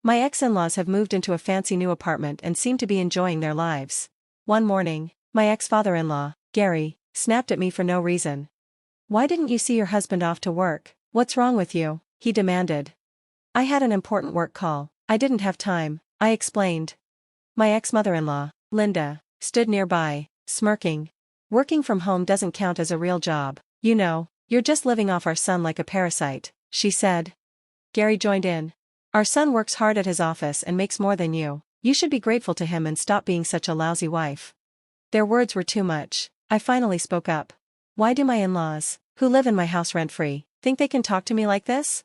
My ex-in-laws have moved into a fancy new apartment and seem to be enjoying their lives. One morning, my ex-father-in-law, Gary, snapped at me for no reason. "Why didn't you see your husband off to work? What's wrong with you?" he demanded. "I had an important work call. I didn't have time," I explained. My ex-mother-in-law, Linda, stood nearby, smirking. "Working from home doesn't count as a real job. You know, you're just living off our son like a parasite," she said. Gary joined in. "Our son works hard at his office and makes more than you. You should be grateful to him and stop being such a lousy wife." Their words were too much. I finally spoke up. "Why do my in-laws, who live in my house rent-free, think they can talk to me like this?"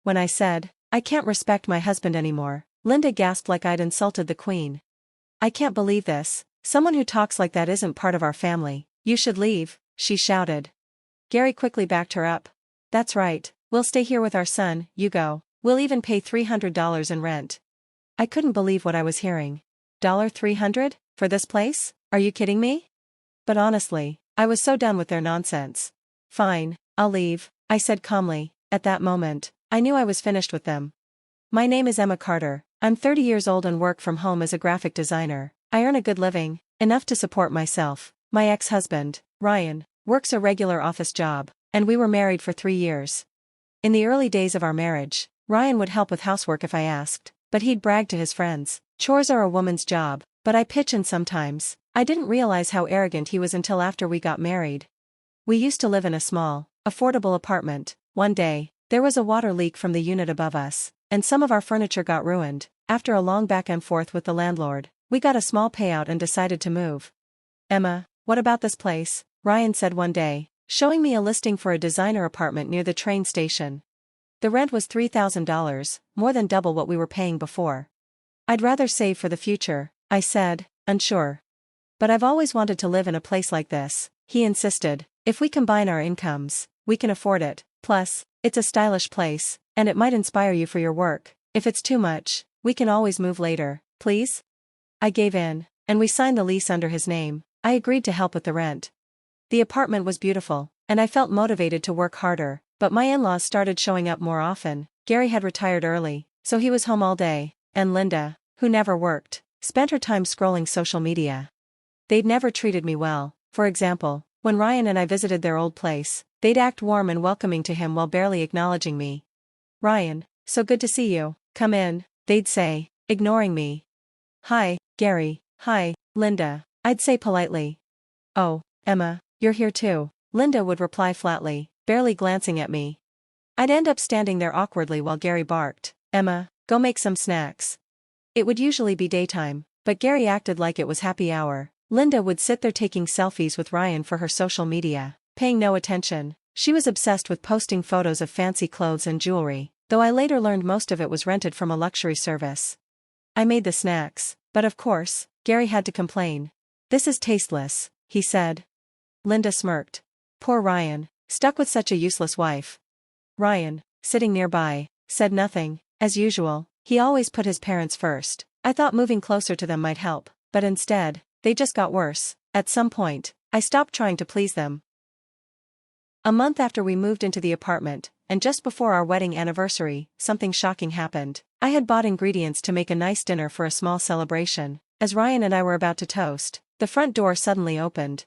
When I said, "I can't respect my husband anymore," Linda gasped like I'd insulted the queen. "I can't believe this. Someone who talks like that isn't part of our family. You should leave," she shouted. Gary quickly backed her up. "That's right, we'll stay here with our son, you go. We'll even pay $300 in rent." I couldn't believe what I was hearing. $300? For this place? Are you kidding me? But honestly, I was so done with their nonsense. "Fine, I'll leave," I said calmly. At that moment, I knew I was finished with them. "My name is Emma Carter. I'm 30 years old and work from home as a graphic designer. I earn a good living, enough to support myself. My ex-husband, Ryan, works a regular office job, and we were married for 3 years. In the early days of our marriage, Ryan would help with housework if I asked, but he'd brag to his friends, 'Chores are a woman's job,' but I pitch in sometimes." I didn't realize how arrogant he was until after we got married. We used to live in a small, affordable apartment. One day, there was a water leak from the unit above us, and some of our furniture got ruined. After a long back and forth with the landlord, we got a small payout and decided to move. "Emma, what about this place?" Ryan said one day, showing me a listing for a designer apartment near the train station. The rent was $3,000, more than double what we were paying before. "I'd rather save for the future," I said, unsure. "But I've always wanted to live in a place like this," he insisted. "If we combine our incomes, we can afford it. Plus, it's a stylish place, and it might inspire you for your work. If it's too much, we can always move later, please?" I gave in, and we signed the lease under his name. I agreed to help with the rent. The apartment was beautiful, and I felt motivated to work harder, but my in-laws started showing up more often. Gary had retired early, so he was home all day, and Linda, who never worked, spent her time scrolling social media. They'd never treated me well. For example, when Ryan and I visited their old place, they'd act warm and welcoming to him while barely acknowledging me. "Ryan, so good to see you. Come in," they'd say, ignoring me. "Hi, Gary. Hi, Linda," I'd say politely. "Oh, Emma, you're here too," Linda would reply flatly, barely glancing at me. I'd end up standing there awkwardly while Gary barked, "Emma, go make some snacks." It would usually be daytime, but Gary acted like it was happy hour. Linda would sit there taking selfies with Ryan for her social media, paying no attention. She was obsessed with posting photos of fancy clothes and jewelry, though I later learned most of it was rented from a luxury service. I made the snacks, but of course, Gary had to complain. "This is tasteless," he said. Linda smirked. Poor Ryan, stuck with such a useless wife. Ryan, sitting nearby, said nothing. As usual, he always put his parents first. I thought moving closer to them might help, but instead, they just got worse. At some point, I stopped trying to please them. A month after we moved into the apartment, and just before our wedding anniversary, something shocking happened. I had bought ingredients to make a nice dinner for a small celebration. As Ryan and I were about to toast, the front door suddenly opened.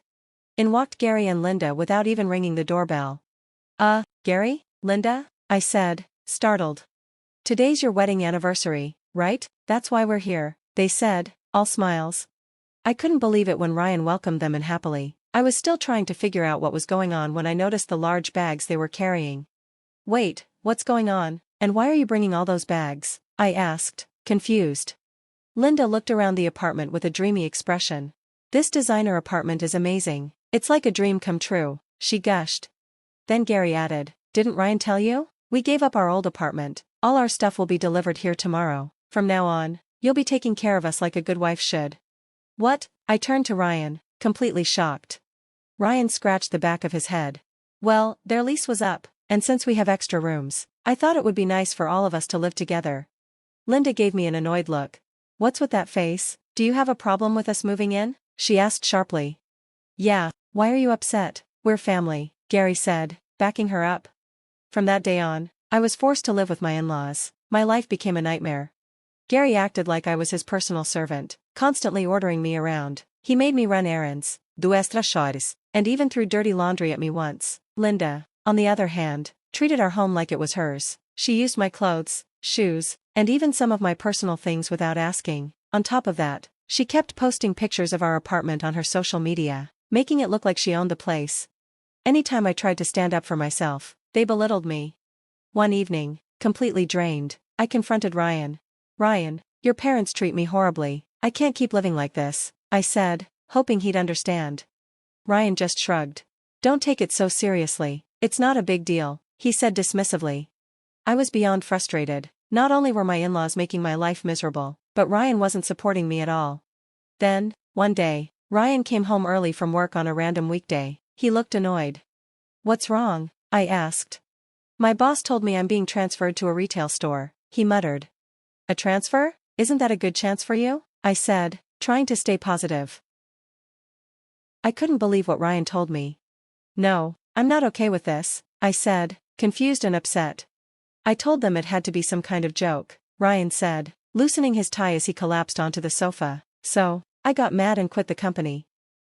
In walked Gary and Linda without even ringing the doorbell. Gary? Linda?" I said, startled. "Today's your wedding anniversary, right? That's why we're here," they said, all smiles. I couldn't believe it when Ryan welcomed them in happily. I was still trying to figure out what was going on when I noticed the large bags they were carrying. "Wait, what's going on, and why are you bringing all those bags?" I asked, confused. Linda looked around the apartment with a dreamy expression. "This designer apartment is amazing. It's like a dream come true," she gushed. Then Gary added, "Didn't Ryan tell you? We gave up our old apartment. All our stuff will be delivered here tomorrow. From now on, you'll be taking care of us like a good wife should." "What?" I turned to Ryan, completely shocked. Ryan scratched the back of his head. "Well, their lease was up, and since we have extra rooms, I thought it would be nice for all of us to live together." Linda gave me an annoyed look. "What's with that face? Do you have a problem with us moving in?" she asked sharply. "Yeah, why are you upset? We're family," Gary said, backing her up. From that day on, I was forced to live with my in-laws. My life became a nightmare. Gary acted like I was his personal servant, constantly ordering me around. He made me run errands, do extra chores, and even threw dirty laundry at me once. Linda, on the other hand, treated our home like it was hers. She used my clothes, shoes, and even some of my personal things without asking. On top of that, she kept posting pictures of our apartment on her social media, making it look like she owned the place. Anytime I tried to stand up for myself, they belittled me. One evening, completely drained, I confronted Ryan. Ryan, your parents treat me horribly. I can't keep living like this, I said, hoping he'd understand. Ryan just shrugged. Don't take it so seriously, it's not a big deal, he said dismissively. I was beyond frustrated. Not only were my in-laws making my life miserable, but Ryan wasn't supporting me at all. Then, one day, Ryan came home early from work on a random weekday. He looked annoyed. What's wrong? I asked. My boss told me I'm being transferred to a retail store, he muttered. A transfer? Isn't that a good chance for you? I said, trying to stay positive. I couldn't believe what Ryan told me. No, I'm not okay with this, I said, confused and upset. I told them it had to be some kind of joke, Ryan said, loosening his tie as he collapsed onto the sofa. So, I got mad and quit the company.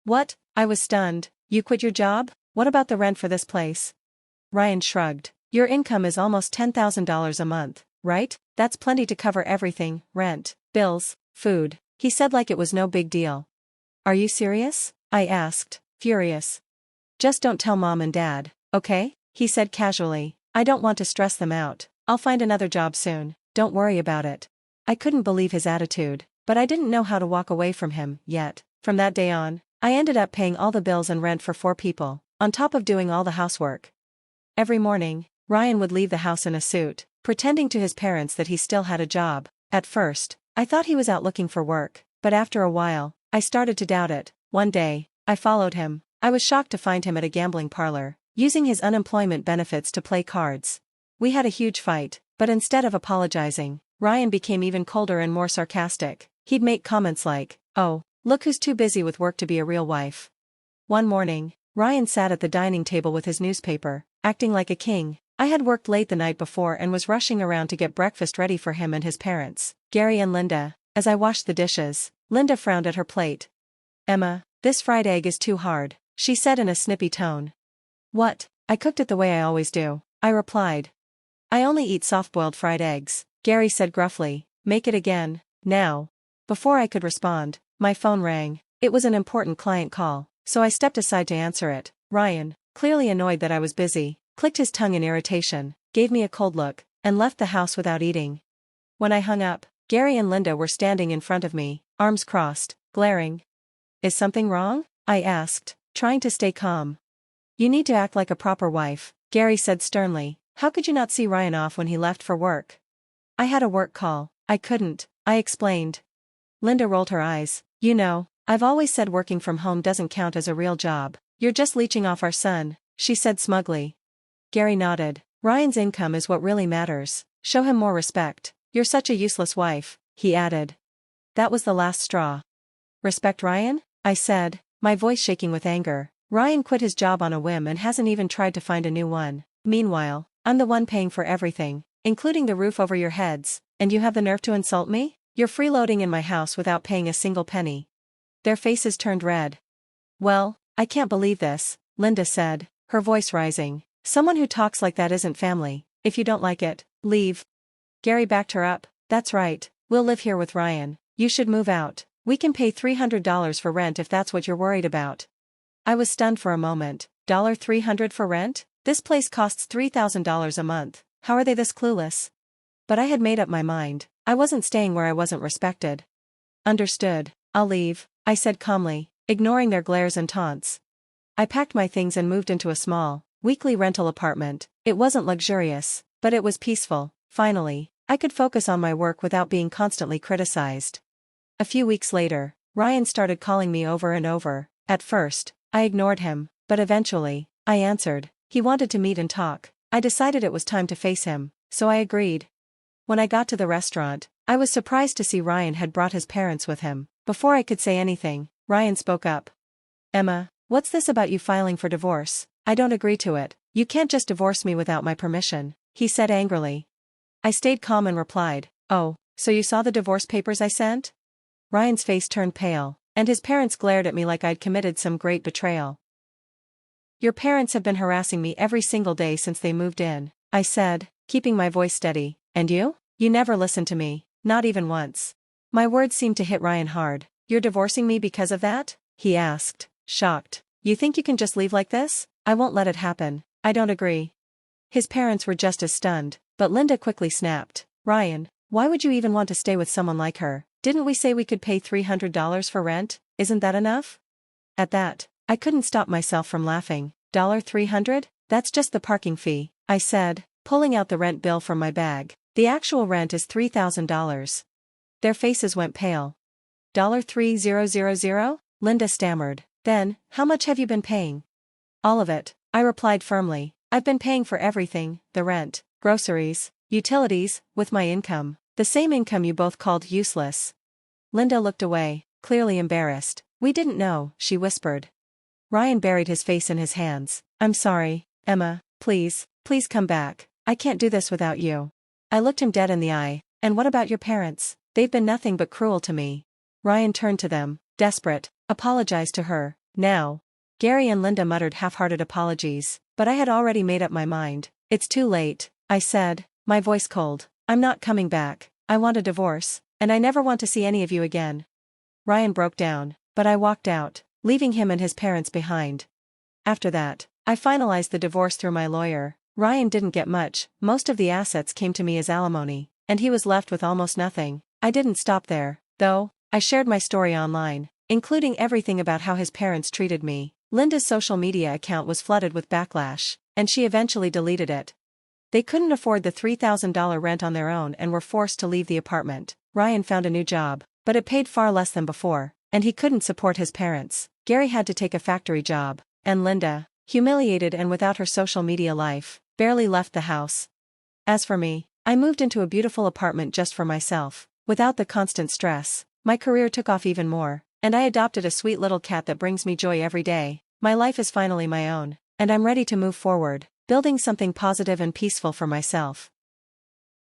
What? I was stunned. You quit your job? What about the rent for this place? Ryan shrugged. Your income is almost $10,000 a month, right? That's plenty to cover everything, rent, bills, food, he said like it was no big deal. Are you serious? I asked, furious. Just don't tell mom and dad, okay? He said casually. I don't want to stress them out. I'll find another job soon, don't worry about it. I couldn't believe his attitude, but I didn't know how to walk away from him, yet. From that day on, I ended up paying all the bills and rent for 4 people, on top of doing all the housework. Every morning, Ryan would leave the house in a suit, pretending to his parents that he still had a job. At first, I thought he was out looking for work, but after a while, I started to doubt it. One day, I followed him. I was shocked to find him at a gambling parlor, using his unemployment benefits to play cards. We had a huge fight, but instead of apologizing, Ryan became even colder and more sarcastic. He'd make comments like, "Oh, look who's too busy with work to be a real wife." One morning, Ryan sat at the dining table with his newspaper, acting like a king. I had worked late the night before and was rushing around to get breakfast ready for him and his parents, Gary and Linda. As I washed the dishes, Linda frowned at her plate. "Emma, this fried egg is too hard," she said in a snippy tone. "What? I cooked it the way I always do," I replied. "I only eat soft-boiled fried eggs," Gary said gruffly. "Make it again, now." Before I could respond, my phone rang. It was an important client call, so I stepped aside to answer it. Ryan, clearly annoyed that I was busy, clicked his tongue in irritation, gave me a cold look, and left the house without eating. When I hung up, Gary and Linda were standing in front of me, arms crossed, glaring. "Is something wrong?" I asked, trying to stay calm. "You need to act like a proper wife," Gary said sternly. "How could you not see Ryan off when he left for work?" "I had a work call, I couldn't," I explained. Linda rolled her eyes. "You know, I've always said working from home doesn't count as a real job. You're just leeching off our son," she said smugly. Gary nodded. "Ryan's income is what really matters. Show him more respect. You're such a useless wife," he added. That was the last straw. "Respect Ryan?" I said, my voice shaking with anger. "Ryan quit his job on a whim and hasn't even tried to find a new one. Meanwhile, I'm the one paying for everything, including the roof over your heads, and you have the nerve to insult me? You're freeloading in my house without paying a single penny." Their faces turned red. "Well, I can't believe this," Linda said, her voice rising. "Someone who talks like that isn't family. If you don't like it, leave." Gary backed her up. "That's right, we'll live here with Ryan. You should move out. We can pay $300 for rent if that's what you're worried about." I was stunned for a moment. $300 for rent? This place costs $3,000 a month. How are they this clueless? But I had made up my mind. I wasn't staying where I wasn't respected. "Understood, I'll leave," I said calmly, ignoring their glares and taunts. I packed my things and moved into a small, weekly rental apartment. It wasn't luxurious, but it was peaceful. Finally, I could focus on my work without being constantly criticized. A few weeks later, Ryan started calling me over and over. At first, I ignored him, but eventually, I answered. He wanted to meet and talk. I decided it was time to face him, so I agreed. When I got to the restaurant, I was surprised to see Ryan had brought his parents with him. Before I could say anything, Ryan spoke up. "Emma, what's this about you filing for divorce? I don't agree to it. You can't just divorce me without my permission," he said angrily. I stayed calm and replied, "Oh, So you saw the divorce papers I sent? Ryan's face turned pale, and his parents glared at me like I'd committed some great betrayal. Your parents have been harassing me every single day since they moved in, I said, keeping my voice steady. And you? You never listened to me, not even once. My words seemed to hit Ryan hard. You're divorcing me because of that? He asked, shocked. You think you can just leave like this? I won't let it happen. I don't agree. His parents were just as stunned, but Linda quickly snapped. Ryan, why would you even want to stay with someone like her? Didn't we say we could pay $300 for rent? Isn't that enough? At that, I couldn't stop myself from laughing. $300? That's just the parking fee, I said, pulling out the rent bill from my bag. The actual rent is $3,000. Their faces went pale. $3,000? Linda stammered. Then, how much have you been paying? All of it, I replied firmly. I've been paying for everything, the rent, groceries, utilities, with my income. The same income you both called useless. Linda looked away, clearly embarrassed. We didn't know, she whispered. Ryan buried his face in his hands. I'm sorry, Emma, please come back. I can't do this without you. I looked him dead in the eye. And what about your parents? They've been nothing but cruel to me. Ryan turned to them, desperate. Apologized to her, now. Gary and Linda muttered half-hearted apologies, but I had already made up my mind. It's too late, I said, my voice cold. I'm not coming back. I want a divorce, and I never want to see any of you again. Ryan broke down, but I walked out, leaving him and his parents behind. After that, I finalized the divorce through my lawyer. Ryan didn't get much, most of the assets came to me as alimony, and he was left with almost nothing. I didn't stop there, though. I shared my story online, including everything about how his parents treated me. Linda's social media account was flooded with backlash, and she eventually deleted it. They couldn't afford the $3,000 rent on their own and were forced to leave the apartment. Ryan found a new job, but it paid far less than before, and he couldn't support his parents. Gary had to take a factory job, and Linda, humiliated and without her social media life, barely left the house. As for me, I moved into a beautiful apartment just for myself. Without the constant stress, my career took off even more, and I adopted a sweet little cat that brings me joy every day. My life is finally my own, and I'm ready to move forward, building something positive and peaceful for myself.